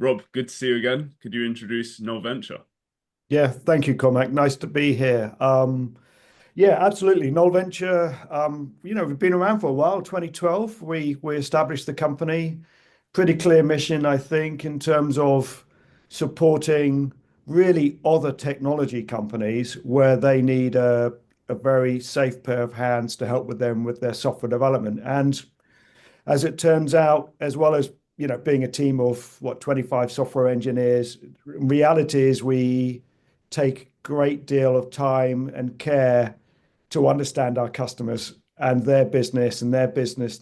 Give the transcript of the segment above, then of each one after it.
Rob, good to see you again. Could you introduce Null Venture? Yeah, thank you, Cormac. Nice to be here. Yeah, absolutely. Null Venture, we've been around for a while. 2012, we established the company. Pretty clear mission, I think, in terms of supporting really other technology companies where they need a very safe pair of hands to help with them with their software development. And as it turns out, as well as being a team of 25 software engineers, reality is we take great deal of time and care to understand our customers and their business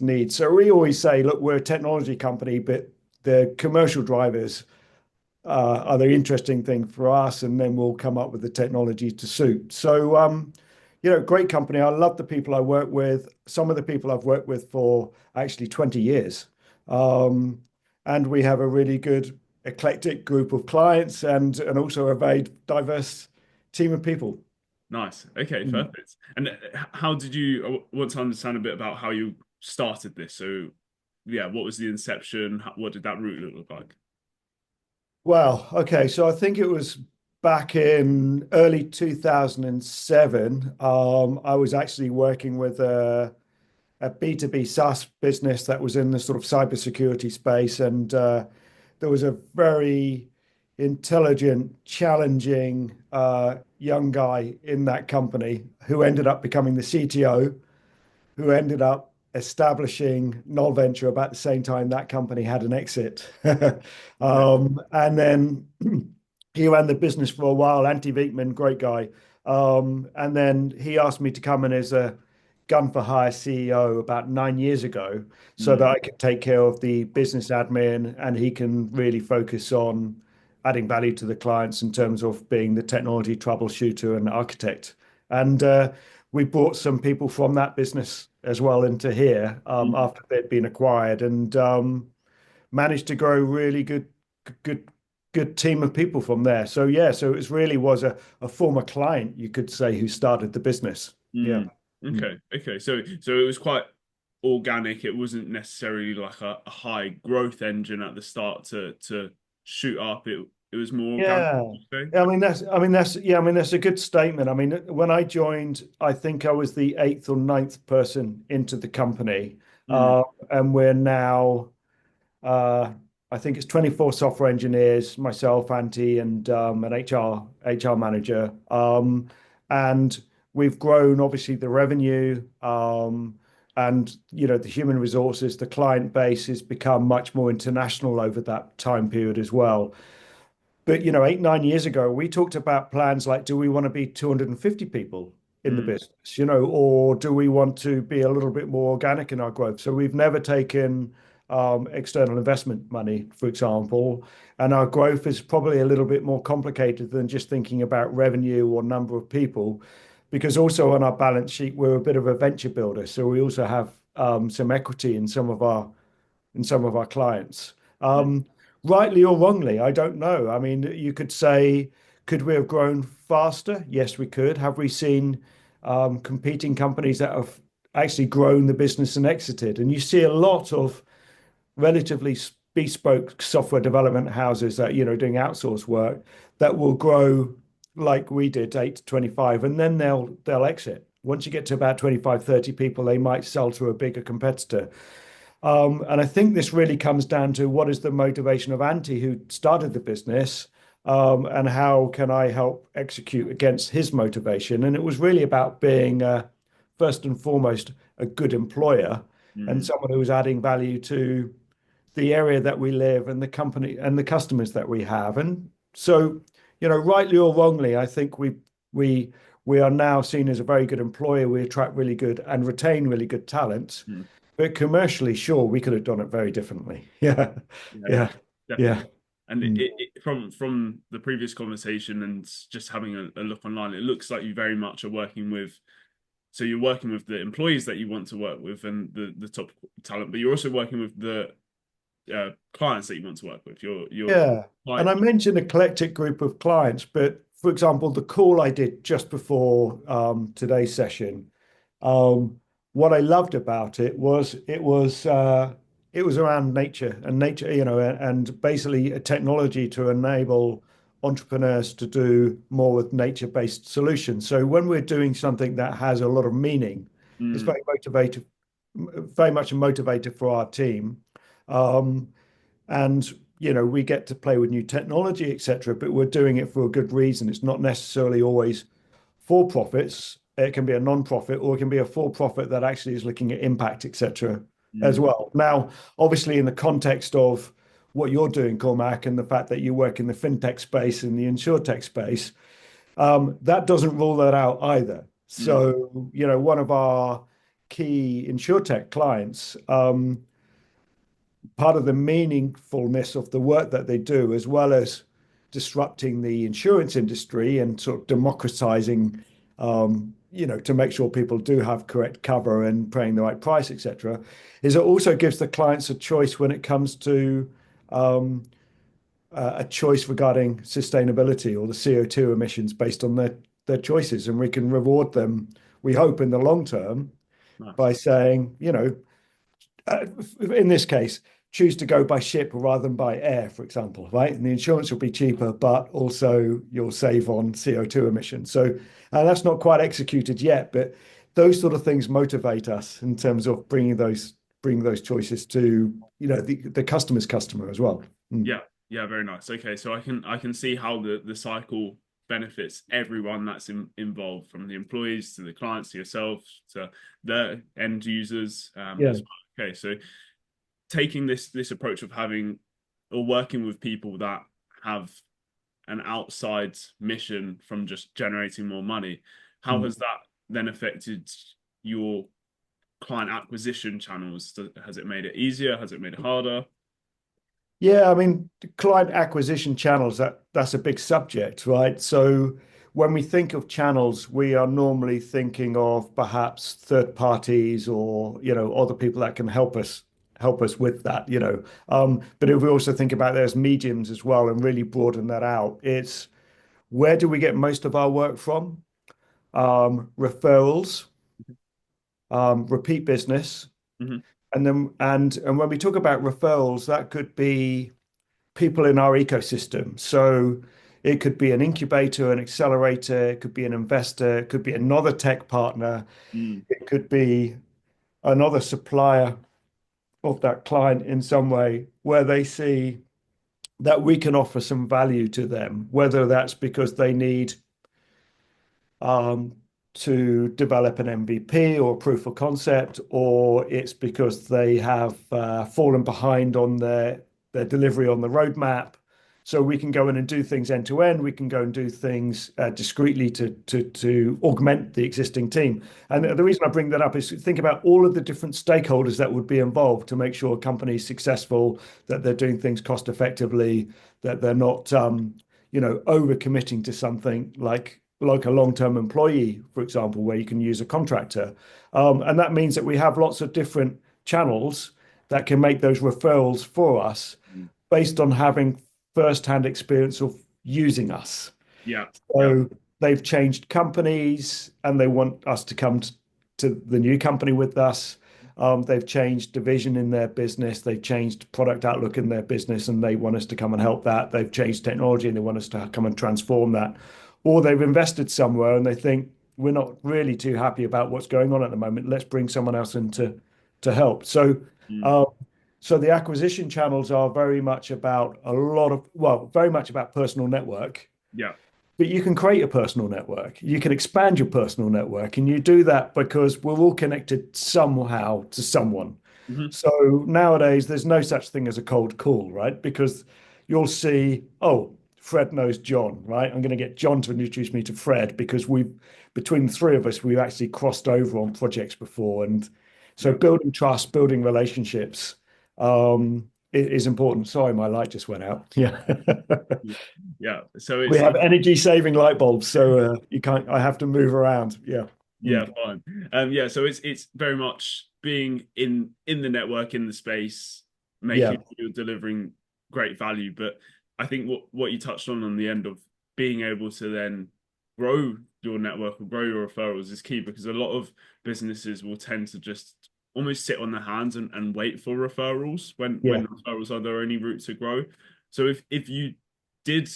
needs. So we always say, look, we're a technology company, but the commercial drivers are the interesting thing for us, and then we'll come up with the technology to suit. So, great company. I love the people I work with. Some of the people I've worked with for actually 20 years. Um, and we have a really good eclectic group of clients and also a very diverse team of people. Nice. Okay, Mm. perfect. And how did you I want to understand a bit about how you started this? So, yeah, what was the inception? What did that route look like? Well, okay, so I think it was back in early 2007. I was actually working with a B2B SaaS business that was in the sort of cybersecurity space. And there was a very intelligent, challenging young guy in that company who ended up becoming the CTO, who ended up establishing Null Venture about the same time that company had an exit. Okay. And then he ran the business for a while. Antti Viikman, great guy. And then he asked me to come in as a gun for hire CEO about 9 years ago so that Mm, I could take care of the business admin and he can really focus on adding value to the clients in terms of being the technology troubleshooter and architect. And we brought some people from that business as well into here mm, after they'd been acquired and managed to grow really good, good team of people from there. So yeah, so it really was a former client, you could say, who started the business. Yeah. mm. Mm. Okay. So it was quite organic. It wasn't necessarily like a high growth engine at the start to shoot up. It was more organic, Yeah. would you say? That's a good statement. I mean, when I joined, I think I was the eighth or ninth person into the company. Mm, And we're now Uh, I think it's 24 software engineers, myself, Antti, and an HR manager. And we've grown obviously the revenue, and the human resources, the client base has become much more international over that time period as well. But 8, 9 years ago, we talked about plans like, do we want to be 250 people in the mm, business, or do we want to be a little bit more organic in our growth? So we've never taken external investment money, for example, and our growth is probably a little bit more complicated than just thinking about revenue or number of people, because also on our balance sheet, we're a bit of a venture builder. So we also have some equity in some of our clients. mm. Rightly or wrongly, I don't know. I mean, you could say, could we have grown faster? Yes, we could. Have we seen competing companies that have actually grown the business and exited? And you see a lot of relatively bespoke software development houses that, doing outsource work that will grow like we did, 8 to 25, and then they'll exit. Once you get to about 25, 30 people, they might sell to a bigger competitor. And I think this really comes down to what is the motivation of Antti, who started the business, and how can I help execute against his motivation? And it was really about being, first and foremost, a good employer and Mm. someone who was adding value to the area that we live and the company and the customers that we have. And so, rightly or wrongly, I think we we are now seen as a very good employer. We attract really good and retain really good talent. Mm. But commercially, sure, we could have done it very differently. Yeah. Yeah, Yeah. Yeah. definitely. And Mm. from the previous conversation and just having a look online, it looks like you very much are working with. So you're working with the employees that you want to work with and the top talent, but you're also working with the clients that you want to work with. Your Yeah. And client. I mentioned a eclectic group of clients, but for example, the call I did just before today's session, what I loved about it was it was around nature and nature, and basically a technology to enable entrepreneurs to do more with nature-based solutions. So when we're doing something that has a lot of meaning, it's Mm, very motivated, very much a motivator for our team. Um, and we get to play with new technology, etc. But we're doing it for a good reason. It's not necessarily always for profits. It can be a non-profit, or it can be a for-profit that actually is looking at impact, etc. as mm, well. Now, obviously, in the context of what you're doing, Cormac, and the fact that you work in the fintech space and the insurtech space, that doesn't rule that out either. mm, So, one of our key insurtech clients, part of the meaningfulness of the work that they do, as well as disrupting the insurance industry and sort of democratizing, to make sure people do have correct cover and paying the right price, etc., is it also gives the clients a choice when it comes to a choice regarding sustainability or the CO2 emissions based on their choices. And we can reward them, we hope, in the long term by nice. saying, uh, in this case, choose to go by ship rather than by air, for example, right? And the insurance will be cheaper, but also you'll save on CO2 emissions. So that's not quite executed yet, but those sort of things motivate us in terms of bringing those choices to the customer's customer as well. Mm. Yeah, yeah, very nice. Okay, so I can see how the cycle benefits everyone that's involved, from the employees to the clients to yourself to the end users Yeah. as well. Okay, so taking this approach of having or working with people that have an outside mission from just generating more money, how Mm. has that then affected your client acquisition channels? Has it made it easier? Has it made it harder? Yeah, I mean, client acquisition channels, that's a big subject, right? So when we think of channels, we are normally thinking of perhaps third parties or, other people that can help us with that. But if we also think about there's mediums as well and really broaden that out, it's where do we get most of our work from? Referrals, repeat business. Hmm. And when we talk about referrals, that could be people in our ecosystem. So it could be an incubator, an accelerator, it could be an investor, it could be another tech partner, Mm, it could be another supplier of that client in some way where they see that we can offer some value to them, whether that's because they need um, to develop an MVP or proof of concept, or it's because they have fallen behind on their delivery on the roadmap. So we can go in and do things end to end. We can go and do things discreetly to augment the existing team. And mm, the reason I bring that up is think about all of the different stakeholders that would be involved to make sure a company is successful, that they're doing things cost effectively, that they're not over committing to something like a long-term employee, for example, where you can use a contractor. And that means that we have lots of different channels that can make those referrals for us mm. based on having first-hand experience of using us. Yeah, yeah. So they've changed companies and they want us to come to the new company with us. They've changed division in their business. They've changed product outlook in their business and they want us to come and help that. They've changed technology and they want us to come and transform that. Or they've invested somewhere and they think we're not really too happy about what's going on at the moment. Let's bring someone else in to help. So, Mm, uh, so the acquisition channels are very much about very much about personal network, yeah. but you can create a personal network. You can expand your personal network, and you do that because we're all connected somehow to someone. Hmm. So nowadays, there's no such thing as a cold call, right? Because you'll see, oh, Fred knows John, right? I'm going to get John to introduce me to Fred because between the three of us, we've actually crossed over on projects before. And so Yeah. building trust, building relationships, is important. Sorry, my light just went out. Yeah. Yeah. So We have it's energy saving light bulbs, so you can't. I have to move around. Yeah. yeah, Mm. fine. Yeah, so it's very much being in the network, in the space, making Yeah. sure you're delivering great value. But I think what you touched on the end of being able to then grow your network or grow your referrals is key, because a lot of businesses will tend to just almost sit on their hands and wait for referrals Yeah. when referrals are their only route to grow. So if you did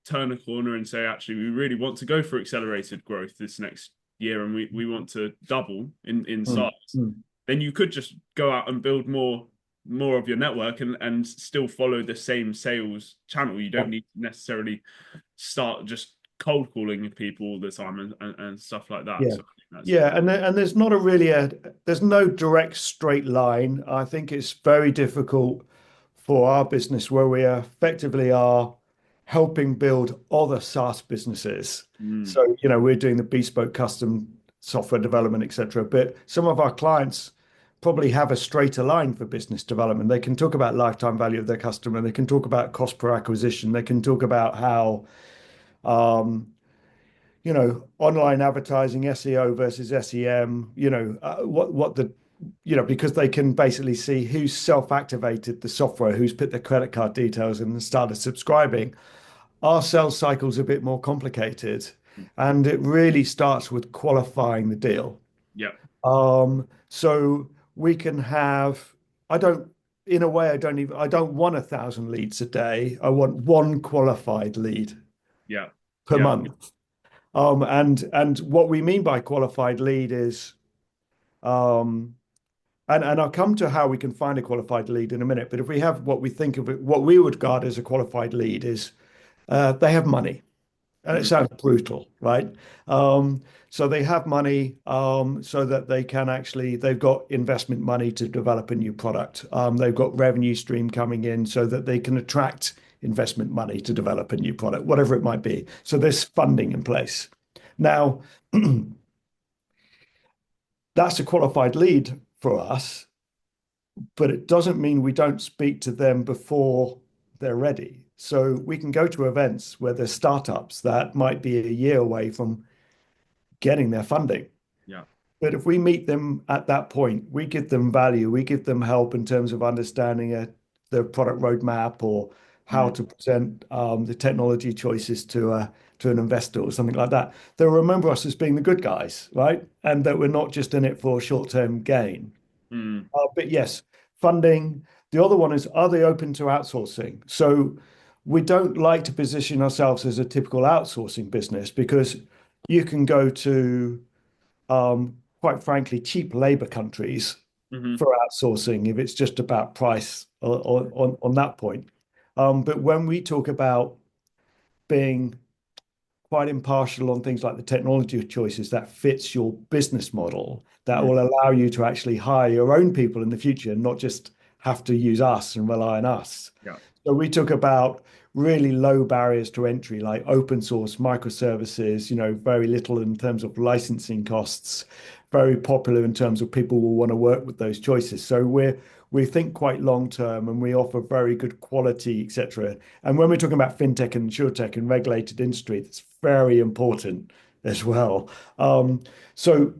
turn a corner and say, actually, we really want to go for accelerated growth this next year, and we want to double in Mm, size, mm. then you could just go out and build more of your network and still follow the same sales channel. You Yeah. don't need to necessarily start just cold calling people all the time and stuff like that. Yeah. So I think that's Yeah, and there's not a really there's no direct straight line. I think it's very difficult for our business where we effectively are helping build other SaaS businesses. mm, So, you know, we're doing the bespoke custom software development, etc. But some of our clients probably have a straighter line for business development. They can talk about lifetime value of their customer, they can talk about cost per acquisition, they can talk about how um, you know, online advertising, SEO versus SEM, you know, what the, you know, because they can basically see who's self-activated the software, who's put their credit card details in and started subscribing. Our sales cycle's a bit more complicated, and it really starts with qualifying the deal. yeah, So we can have, I don't, in a way, I don't want 1,000 leads a day. I want one qualified lead yeah, per yeah, month. And what we mean by qualified lead is, um, and I'll come to how we can find a qualified lead in a minute. But if we have what we think of it, what we would regard as a qualified lead is they have money, and it mm, sounds brutal, right? So they have money so that they can actually, they've got investment money to develop a new product. They've got revenue stream coming in so that they can attract investment money to develop a new product, whatever it might be. So there's funding in place. Now, that's a qualified lead for us, but it doesn't mean we don't speak to them before they're ready. So we can go to events where there's startups that might be a year away from getting their funding. yeah, But if we meet them at that point, we give them value, we give them help in terms of understanding the product roadmap or how mm, to present the technology choices to an investor or something like that. They'll remember us as being the good guys, right? And that we're not just in it for short-term gain. mm, But yes, funding. The other one is, are they open to outsourcing? So we don't like to position ourselves as a typical outsourcing business because you can go to quite frankly, cheap labor countries mm-hmm, for outsourcing if it's just about price on that point. But when we talk about being quite impartial on things like the technology choices that fits your business model, that mm, will allow you to actually hire your own people in the future and not just have to use us and rely on us. yeah, So we talk about really low barriers to entry, like open source microservices, you know, very little in terms of licensing costs, very popular in terms of people will want to work with those choices. So we think quite long term and we offer very good quality, etc. And when we're talking about fintech and insurtech and regulated industry, that's very important as well. So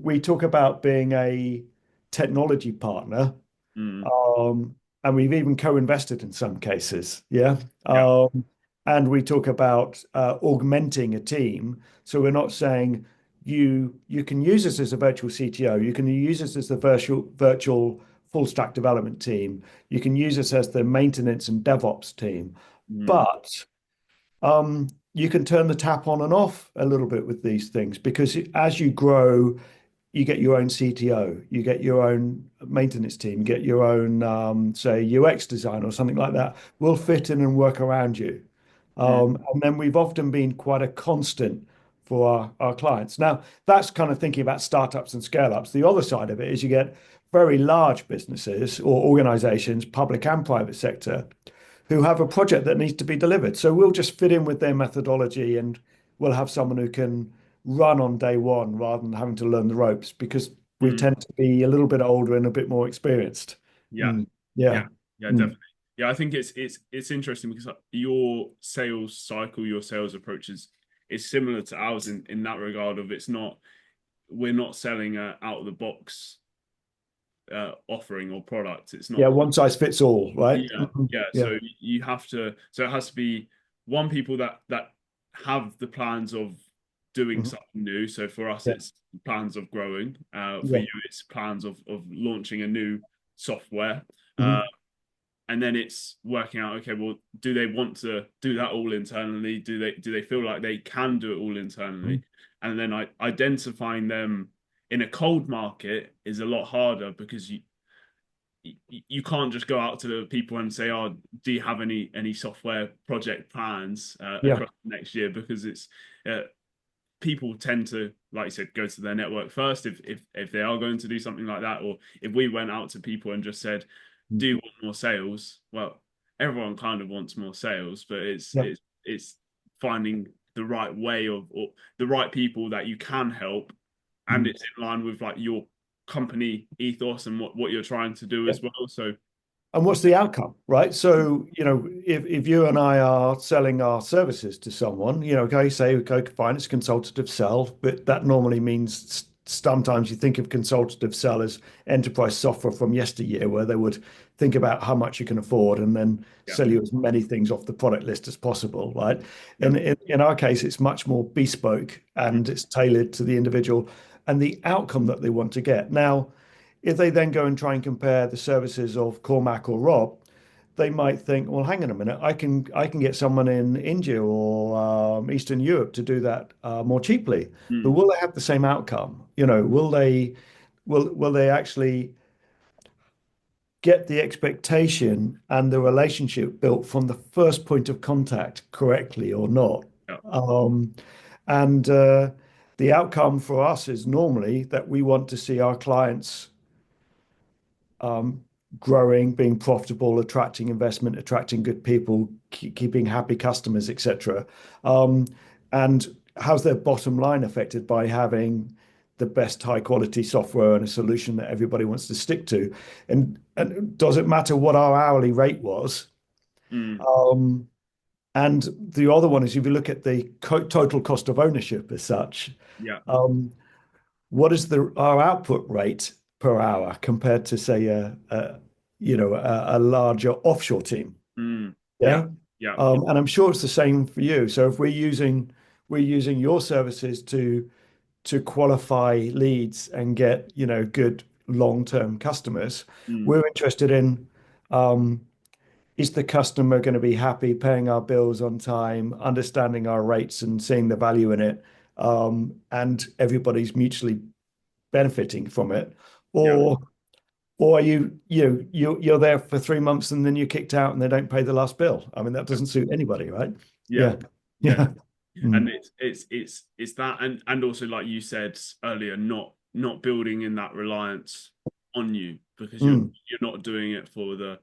we talk about being a technology partner, mm, and we've even co-invested in some cases. Yeah. yeah, And we talk about augmenting a team. So we're not saying you can use us as a virtual CTO, you can use us as the virtual full stack development team, you can use us as the maintenance and DevOps team, mm, but you can turn the tap on and off a little bit with these things because as you grow, you get your own CTO, you get your own maintenance team, you get your own, say, UX design or something like that. We'll fit in and work around you. mm, And then we've often been quite a constant for our clients. Now, that's kind of thinking about startups and scale ups. The other side of it is you get very large businesses or organizations, public and private sector, who have a project that needs to be delivered. So we'll just fit in with their methodology and we'll have someone who can run on day one rather than having to learn the ropes because we mm, tend to be a little bit older and a bit more experienced. yeah, Mm, yeah, yeah. yeah, Mm. definitely. Yeah, I think it's interesting because your sales cycle, your sales approach is similar to ours in that regard of it's not we're not selling a out of the box offering or product. It's Yeah, not. one size fits all, right? Yeah, Mhm. yeah. Yeah. So you have to. So it has to be one people that have the plans of doing Mhm. something new. So for us, Yeah. it's plans of growing. For Yeah. you, it's plans of launching a new software. Uh, Mhm. and then it's working out, okay, well, do they want to do that all internally? Do they feel like they can do it all internally? Mhm. And then identifying them in a cold market is a lot harder, because you can't just go out to the people and say, "Oh, do you have any software project plans Yeah. across next year?" Because it's people tend to, like you said, go to their network first if they are going to do something like that. Or if we went out to people and just said, Mhm. "Do you want more sales?" Well, everyone kind of wants more sales, but it's Yeah. it's it's finding the right way of, or the right people that you can help, and Mhm. it's in line with like your company ethos and what you're trying to do Yeah. as well. So And what's the outcome, right? So, if you and I are selling our services to someone, okay, say, okay, fine, it's a consultative sell, but that normally means sometimes you think of consultative sell as enterprise software from yesteryear, where they would think about how much you can afford and then yeah, sell you as many things off the product list as possible, right? yeah, And in our case, it's much more bespoke mm, and it's tailored to the individual and the outcome that they want to get. Now, if they then go and try and compare the services of Cormac or Rob, they might think, well, hang on a minute, I can get someone in India or Eastern Europe to do that more cheaply. But mm, will they have the same outcome? Will they actually get the expectation and the relationship built from the first point of contact correctly or not? yeah, Um, and the outcome for us is normally that we want to see our clients um, growing, being profitable, attracting investment, attracting good people, keeping happy customers, etc. And how's their bottom line affected by having the best high quality software and a solution that everybody wants to stick to? And does it matter what our hourly rate was? mm, Um, and the other one is if you look at the total cost of ownership as such, yeah, um, what is our output rate per hour compared to, say, a larger offshore team? mm, yeah, Yeah. yeah, And I'm sure it's the same for you. So if we're using your services to qualify leads and get, good long-term customers, mm, we're interested in um, is the customer going to be happy paying our bills on time, understanding our rates and seeing the value in it, and everybody's mutually benefiting from it, yeah, or are you're there for 3 months and then you're kicked out and they don't pay the last bill. I mean, that yeah, doesn't suit anybody, right? yeah, Yeah. yeah. Yeah. And Mm. it's that, and also, like you said earlier, not building in that reliance on you, because Mm. you're not doing it for the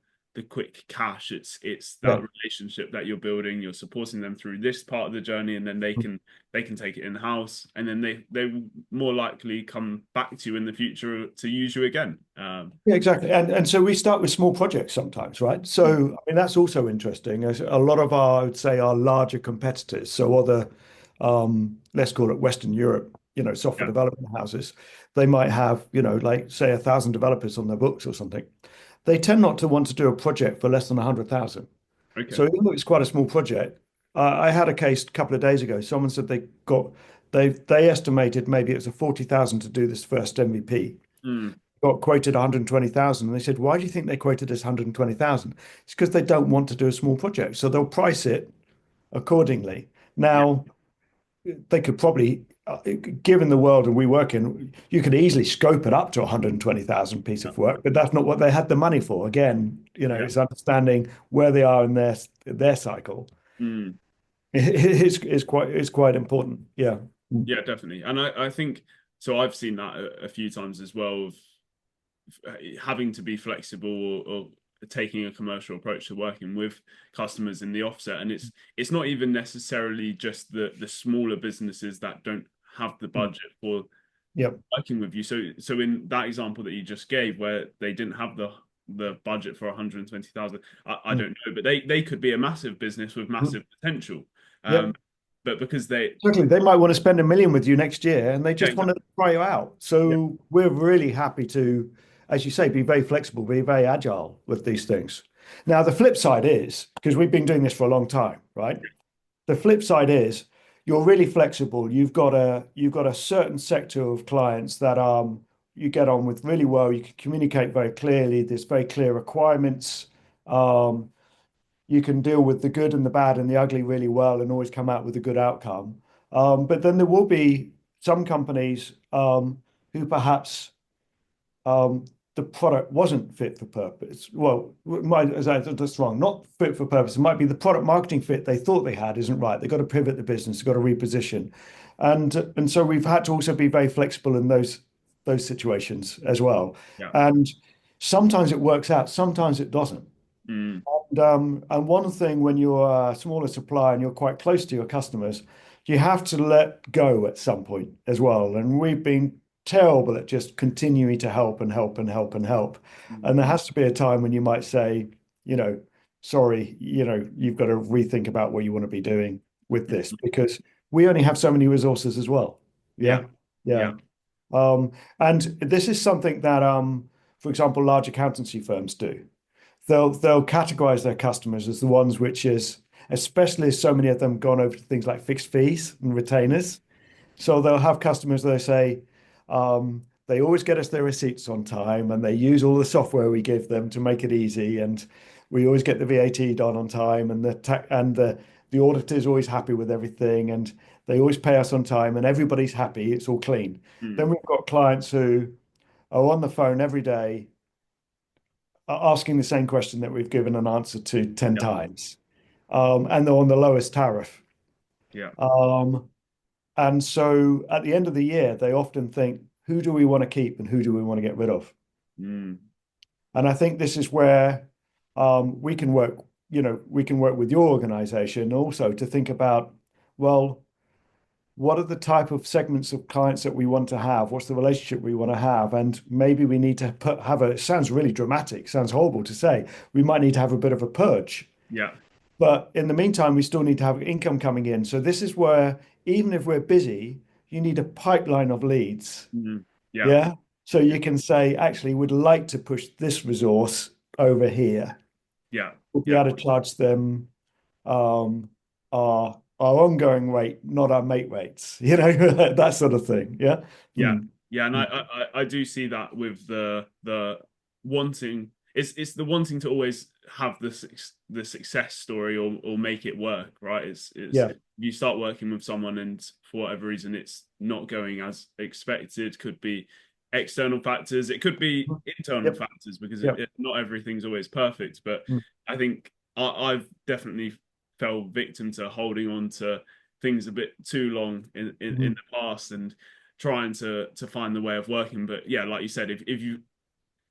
quick cash. It's Yeah. that relationship that you're building. You're supporting them through this part of the journey, and then they can take it in house, and then they will more likely come back to you in the future to use you again. Yeah, exactly. And so we start with small projects sometimes, right? So Mm, I mean that's also interesting. As a lot of our, I would say, our larger competitors, so other let's call it Western Europe, software yeah, development houses, they might have, like say 1,000 developers on their books or something. They tend not to want to do a project for less than 100,000. okay, So even though it's quite a small project, I had a case a couple of days ago. Someone said they estimated maybe it was a 40,000 to do this first MVP. mm, Got quoted 120,000, and they said, "Why do you think they quoted us 120,000?" It's because they don't want to do a small project, so they'll price it accordingly. yeah, Now, they could probably, given the world and we work in, you could easily scope it up to 120,000 piece yeah, of work, but that's not what they had the money for. Again, yeah, it's understanding where they are in their cycle. mm. It's quite important. Yeah. Yeah, definitely. And I think so. I've seen that a few times as well, of having to be flexible, or taking a commercial approach to working with customers in the offset. And it's not even necessarily just the smaller businesses that don't have the budget for Yep. working with you. So in that example that you just gave, where they didn't have the budget for 120,000, I don't know, but they could be a massive business with massive potential. Um, Yep. but because they, Exactly. They might want to spend 1 million with you next year and they yeah, just want to exactly. try you out. Yeah, So we're really happy to, as you say, be very flexible, be very agile with these things. Now, the flip side is, because we've been doing this for a long time, right? The flip side is you're really flexible. You've got a certain sector of clients that you get on with really well. You can communicate very clearly. There's very clear requirements. Um, you can deal with the good and the bad and the ugly really well and always come out with a good outcome. But then there will be some companies who perhaps um, the product wasn't fit for purpose. Well, that's wrong. Not fit for purpose. It might be the product marketing fit they thought they had isn't right. They've got to pivot the business. They've got to reposition, and so we've had to also be very flexible in those situations as well. Yeah. And sometimes it works out. Sometimes it doesn't. Mm. And one thing when you're a smaller supplier and you're quite close to your customers, you have to let go at some point as well. And we've been terrible at just continuing to help and help and help and help. Mm. And there has to be a time when you might say, sorry, you've got to rethink about what you want to be doing with this because we only have so many resources as well. Yeah. Yeah. And this is something that, for example, large accountancy firms do. They'll categorize their customers as the ones which is, especially as so many of them gone over to things like fixed fees and retainers. So they'll have customers, they say, they always get us their receipts on time and they use all the software we give them to make it easy. And we always get the VAT done on time and the auditor is always happy with everything and they always pay us on time and everybody's happy. It's all clean. Mm. Then we've got clients who are on the phone every day asking the same question that we've given an answer to 10 times. And they're on the lowest tariff. Yeah. And so at the end of the year, they often think, who do we want to keep and who do we want to get rid of? Mm. And I think this is where we can work with your organization also to think about, well, what are the type of segments of clients that we want to have? What's the relationship we want to have? And maybe we need to it sounds really dramatic, sounds horrible to say. We might need to have a bit of a purge. Yeah. But in the meantime, we still need to have income coming in. So this is where, even if we're busy, you need a pipeline of leads. Mm. Yeah. Yeah. So you can say, actually, we'd like to push this resource over here. Yeah. We'll be able to charge them our ongoing rate, not our mate rates, that sort of thing. Yeah. Yeah. Yeah. And I do see that with the wanting, it's the wanting to always have the success story or make it work, right? It's you start working with someone and for whatever reason it's not going as expected. Could be external factors, it could be internal factors because not everything's always perfect. But I think I've definitely fell victim to holding on to things a bit too long in the past and trying to find the way of working. But yeah, like you said, if you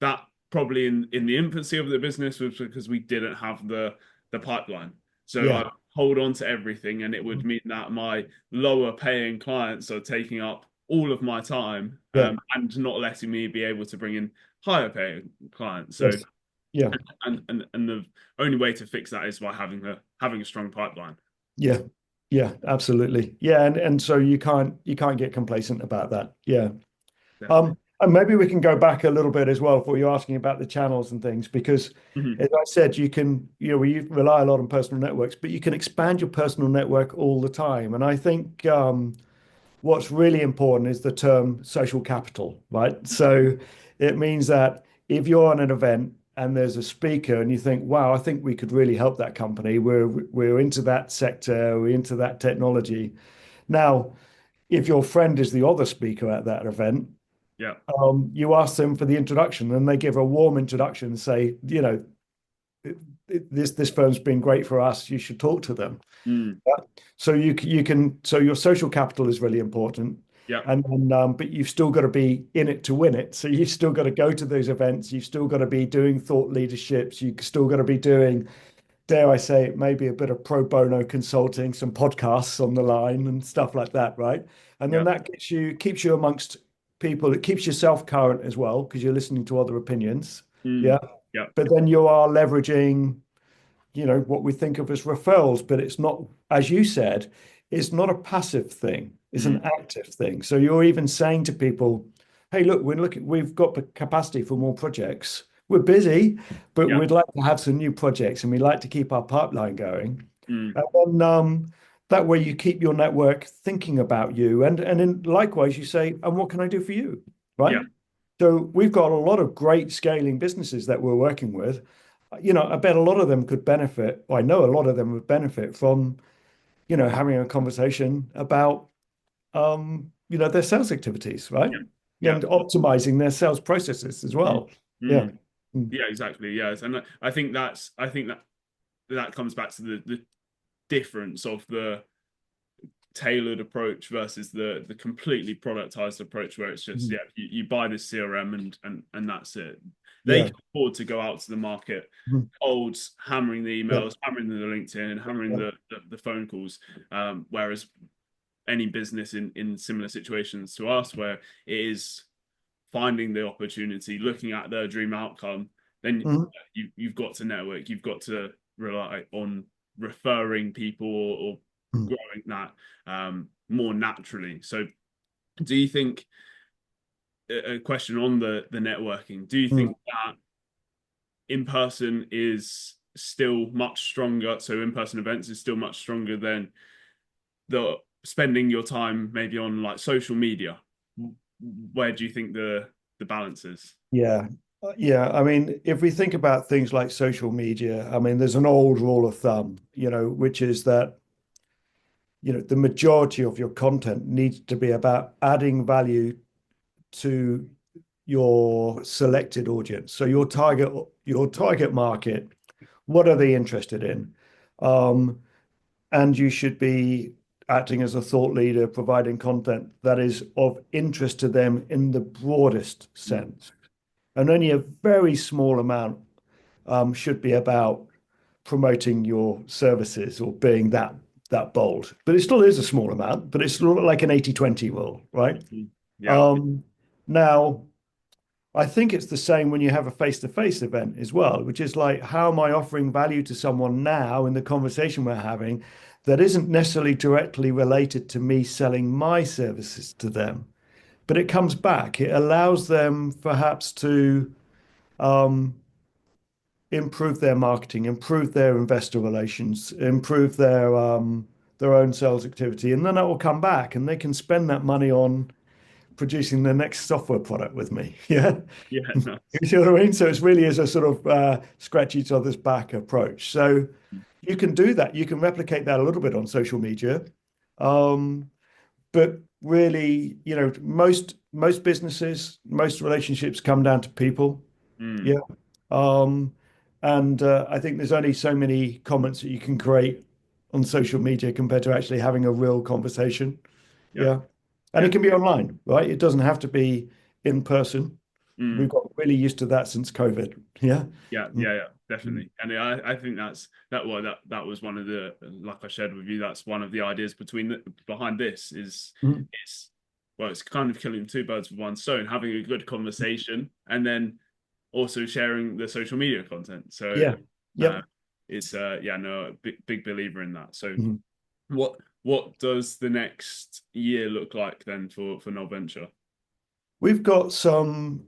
that probably in the infancy of the business was because we didn't have the pipeline. So I hold on to everything and it would mean that my lower paying clients are taking up all of my time and not letting me be able to bring in higher paying clients. So and the only way to fix that is by having a strong pipeline. Yeah, absolutely. Yeah, and so you can't get complacent about that. Yeah. And maybe we can go back a little bit as well for you asking about the channels and things, because as I said, you can, we rely a lot on personal networks, but you can expand your personal network all the time. And I think what's really important is the term social capital, right? So it means that if you're on an event and there's a speaker and you think, wow, I think we could really help that company. We're into that sector, we're into that technology. Now, if your friend is the other speaker at that event, you ask them for the introduction and they give a warm introduction and say, this firm's been great for us. You should talk to them. So so your social capital is really important. And then, but you've still got to be in it to win it. So you've still got to go to those events. You've still got to be doing thought leaderships. You've still got to be doing, dare I say it, maybe a bit of pro bono consulting, some podcasts on the line and stuff like that, right? And then that keeps you amongst people. It keeps yourself current as well because you're listening to other opinions. But then you are leveraging, what we think of as referrals, but it's not, as you said, it's not a passive thing. It's an active thing. So you're even saying to people, hey, look, we've got the capacity for more projects. We're busy, but we'd like to have some new projects and we'd like to keep our pipeline going. And then that way you keep your network thinking about you. And then likewise, you say, and what can I do for you? Yeah. Right. So we've got a lot of great scaling businesses that we're working with. I bet a lot of them could benefit, or I know a lot of them would benefit from, having a conversation about, their sales activities, right? Yeah. Yeah. And optimizing their sales processes as Mm, well. Yeah. mm. Mm, Yeah, exactly. Yes. And I think that that comes back to the difference of the tailored approach versus the completely productized approach where it's just, mm. yeah, you buy this CRM and that's it. They Yeah. can afford to go out to the market Mm. old, hammering the Yeah. emails, hammering the LinkedIn, and hammering Yeah. the phone calls. Whereas any business in similar situations to us, where it is finding the opportunity, looking at their dream outcome, then Mhm. you've got to network, you've got to rely on referring people or Mm. growing that more naturally. So, do you think a question on the networking? Do you Mm. think that in person is still much stronger? So, in person events is still much stronger than the spending your time maybe on like social media. Where do you think the balance is? Yeah. Yeah. I mean, if we think about things like social media, I mean, there's an old rule of thumb, which is that, the majority of your content needs to be about adding value to your selected audience. So your target market, what are they interested in? Um, and you should be acting as a thought leader, providing content that is of interest to them in the broadest sense. And only a very small amount should be about promoting your services or being that bold. But it still is a small amount, but it's like an 80-20 rule, right? Yeah. Um, Now, I think it's the same when you have a face-to-face event as well, which is like, how am I offering value to someone now in the conversation we're having that isn't necessarily directly related to me selling my services to them? But it comes back. It allows them perhaps to um, improve their marketing, improve their investor relations, improve their own sales activity, and then it will come back and they can spend that money on producing the next software product with me. Yeah. Yeah, nice. You see what I mean? So it's really is a sort of scratch each other's back approach. So you can do that. You can replicate that a little bit on social media. Um, but really, most businesses, most relationships come down to people. Mm, Yeah. Um, and I think there's only so many comments that you can create on social media compared to actually having a real conversation. yeah, Yeah. And yeah, it can be online, right? It doesn't have to be in person. We've mm, got really used to that since COVID. Yeah. yeah, Mm, yeah, yeah, mm, definitely. And I think that was one of the, like I shared with you, that's one of the ideas behind this is mm. it's well, it's kind of killing two birds with one stone, having a good conversation and then also sharing the social media content. So Yeah. uh, Yep. it's yeah, no, a big believer in that. So Mhm. what does the next year look like then for Novel Venture? We've got some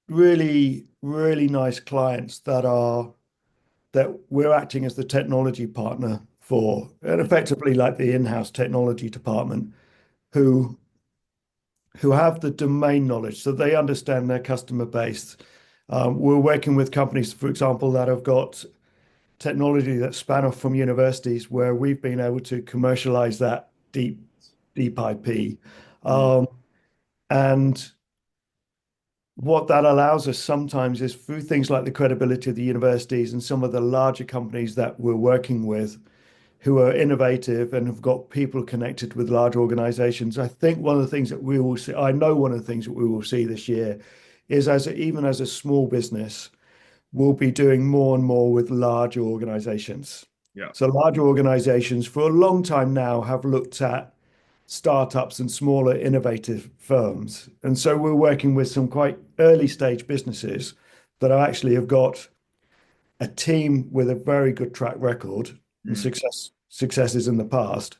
really, really nice clients that we're acting as the technology partner for, and effectively like the in-house technology department who who have the domain knowledge, so they understand their customer base. We're working with companies, for example, that have got technology that span off from universities where we've been able to commercialize that deep IP. Mm, Um, and what that allows us sometimes is through things like the credibility of the universities and some of the larger companies that we're working with who are innovative and have got people connected with large organizations. I think one of the things that we will see, I know one of the things that we will see this year is even as a small business, we'll be doing more and more with larger organizations. yeah. So larger organizations for a long time now have looked at startups and smaller innovative firms. And so we're working with some quite early stage businesses that are actually have got a team with a very good track record and Mm, successes in the past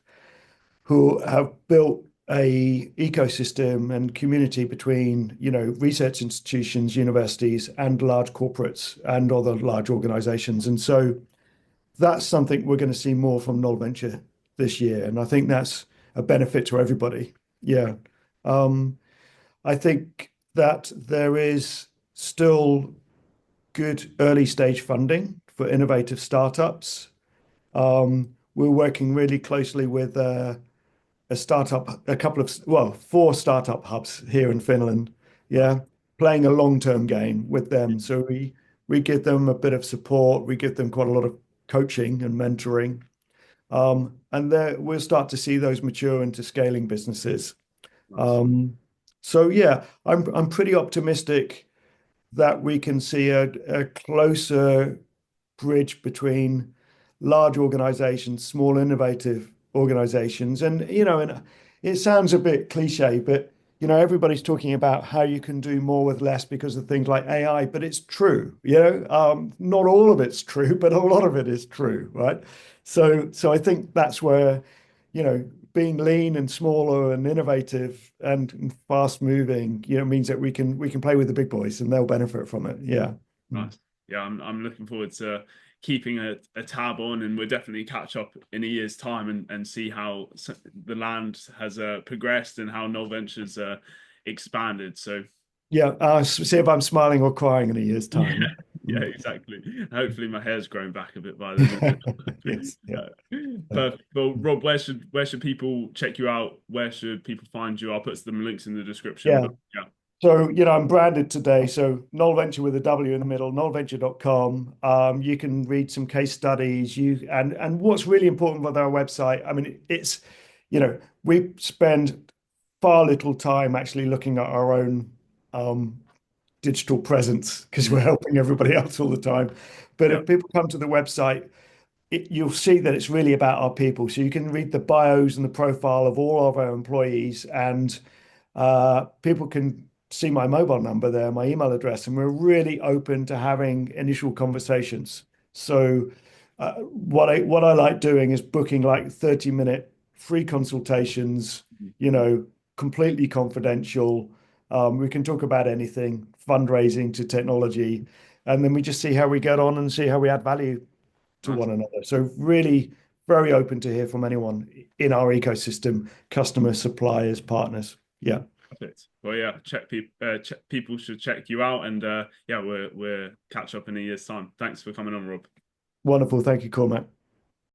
who have built a ecosystem and community between research institutions, universities, and large corporates and other large organizations. And so that's something we're going to see more from Null Venture this year, and I think that's a benefit to everybody. Yeah. Um, I think that there is still good early stage funding for innovative startups. We're working really closely with a startup, a couple of, well, four startup hubs here in Finland. Nice. Yeah, playing a long-term game with them. So we give them a bit of support. We give them quite a lot of coaching and mentoring. And there we'll start to see those mature into scaling businesses. Nice. So yeah, I'm pretty optimistic that we can see a closer bridge between large organizations, small innovative organizations. And, and it sounds a bit cliche, but, everybody's talking about how you can do more with less because of things like AI, but it's true, not all of it's true, but a lot of it is true, right? So I think that's where, being lean and smaller and innovative and fast moving, means that we can play with the big boys and they'll benefit from it. Yeah. Nice. Yeah, I'm looking forward to keeping a tab on, and we'll definitely catch up in a year's time and see how the land has progressed and how Null Ventures expanded. So Yeah. See if I'm smiling or crying in a year's yeah, time. yeah, exactly. Hopefully, my hair's grown back a bit by then. Yes. Yeah. Perfect. Well, Rob, where should people check you out? Where should people find you? I'll put some links in the description. Yeah. But yeah, So, I'm branded today. So Null Venture with a W in the middle, nullventure.com. You can read some case studies. And what's really important with our website, I mean, we spend far little time actually looking at our own digital presence because we're mm, helping everybody else all the time. But yeah, if people come to the website, you'll see that it's really about our people. So you can read the bios and the profile of all of our employees, and people can see my mobile number there, my email address, and we're really open to having initial conversations. So what I like doing is booking like 30-minute free consultations, completely confidential. We can talk about anything, fundraising to technology, and then we just see how we get on and see how we add value to nice. one another. So really very open to hear from anyone in our ecosystem, customers, suppliers, partners. Yeah. Perfect. Well, yeah, people should check you out, and yeah, we're catch up in a year's time. Thanks for coming on, Rob. Wonderful. Thank you, Cormac.